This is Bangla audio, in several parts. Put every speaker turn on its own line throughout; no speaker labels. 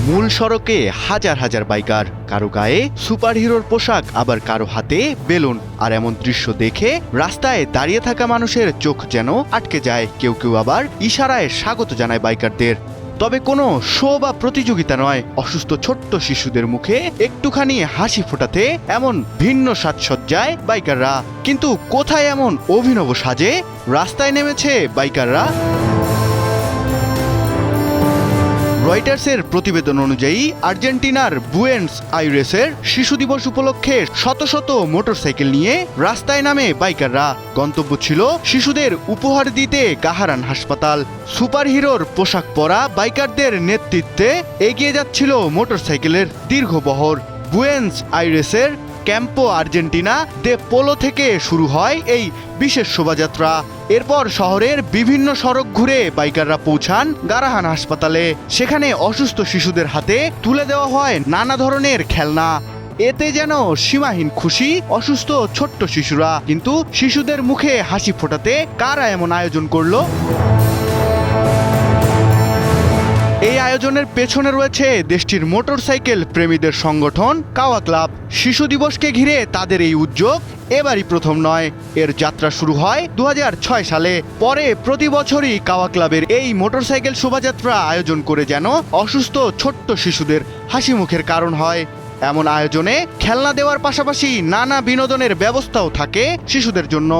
মূল সড়কে হাজার হাজার বাইকার, কারো গায়ে সুপারহিরোর পোশাক, আবার কারো হাতে বেলুন। আর এমন দৃশ্য দেখে রাস্তায় দাঁড়িয়ে থাকা মানুষের চোখ যেন আটকে যায়। কেউ কেউ আবার ইশারায় স্বাগত জানায় বাইকারদের। তবে কোনো শো বা প্রতিযোগিতা নয়, অসুস্থ ছোট্ট শিশুদের মুখে একটুখানি হাসি ফোটাতে এমন ভিন্ন সাজসজ্জায় বাইকাররা। কিন্তু কোথায় এমন অভিনব সাজে রাস্তায় নেমেছে বাইকাররা? রয়টার্সের প্রতিবেদন অনুযায়ী আর্জেন্টিনার বুয়েন্স আইরেসের শিশু দিবস উপলক্ষে শত শত মোটরসাইকেল নিয়ে রাস্তায় নামে বাইকাররা। গন্তব্য ছিল শিশুদের উপহার দিতে গাহারান হাসপাতাল। সুপারহিরোর পোশাক পরা বাইকারদের নেতৃত্বে এগিয়ে যাচ্ছিল মোটরসাইকেলের দীর্ঘ বহর। বুয়েন্স আইরেসের ক্যাম্পো আর্জেন্টিনা দে পোলো থেকে শুরু হয় এই বিশেষ শোভাযাত্রা। এরপর শহরের বিভিন্ন সড়ক ঘুরে বাইকাররা পৌঁছান গারাহান হাসপাতালে। সেখানে অসুস্থ শিশুদের হাতে তুলে দেওয়া হয় নানা ধরনের খেলনা। এতে যেন সীমাহীন খুশি অসুস্থ ছোট্ট শিশুরা। কিন্তু শিশুদের মুখে হাসি ফোটাতে কারা এমন আয়োজন করলো? এই আয়োজনের পেছনে রয়েছে দেশটির মোটরসাইকেল প্রেমীদের সংগঠন কাওয়া ক্লাব। শিশু দিবসকে ঘিরে তাদের এই উদ্যোগ এবারই প্রথম নয়। এর যাত্রা শুরু হয় 2006 সালে। পরে প্রতি বছরই কাওয়া ক্লাবের এই মোটরসাইকেল শোভাযাত্রা আয়োজন করে যেন অসুস্থ ছোট্ট শিশুদের হাসি মুখের কারণ হয়। এমন আয়োজনে খেলনা দেওয়ার পাশাপাশি নানা বিনোদনের ব্যবস্থাও থাকে শিশুদের জন্য।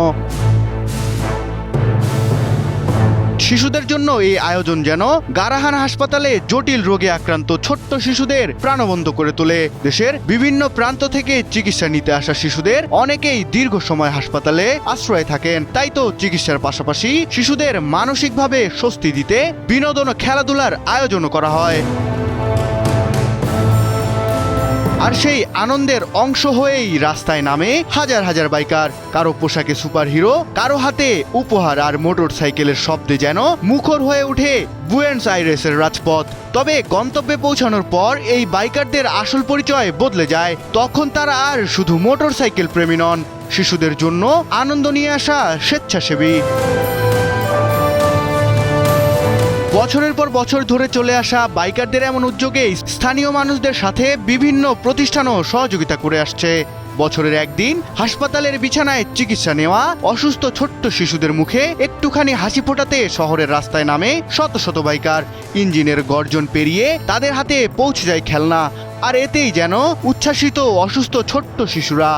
শিশুদের জন্য এই আয়োজন যেন গারাহান হাসপাতালে জটিল রোগে আক্রান্ত ছোট্ট শিশুদের প্রাণবন্ত করে তোলে। দেশের বিভিন্ন প্রান্ত থেকে চিকিৎসা নিতে আসা শিশুদের অনেকেই দীর্ঘ সময় হাসপাতালে আশ্রয় থাকেন। তাই তো চিকিৎসার পাশাপাশি শিশুদের মানসিকভাবে স্বস্তি দিতে বিনোদন ও খেলাধুলার আয়োজনও করা হয়। আর সেই আনন্দের অংশ হয়েই রাস্তায় নামে হাজার হাজার বাইকার। কারো পোশাকে সুপারহিরো, কারো হাতে উপহার, আর মোটরসাইকেলের শব্দে যেন মুখর হয়ে ওঠে বুয়েন্স আইরেসের রাজপথ। তবে গন্তব্যে পৌঁছানোর পর এই বাইকারদের আসল পরিচয় বদলে যায়। তখন তারা আর শুধু মোটরসাইকেল প্রেমী নন, শিশুদের জন্য আনন্দ নিয়ে আসা স্বেচ্ছাসেবী। বছরের পর বছর ধরে চলে আসা বাইকারদের এমন উদ্যোগে স্থানীয় মানুষদের সাথে বিভিন্ন প্রতিষ্ঠানও সহযোগিতা করে আসছে। বছরের একদিন হাসপাতালের বিছানায় চিকিৎসা নেওয়া অসুস্থ ছোট্ট শিশুদের মুখে একটুখানি হাসি ফোটাতে শহরের রাস্তায় নামে শত শত বাইকার। ইঞ্জিনের গর্জন পেরিয়ে তাদের হাতে পৌঁছে যায় খেলনা, আর এতেই যেন উচ্ছ্বাসিত অসুস্থ ছোট্ট শিশুরা।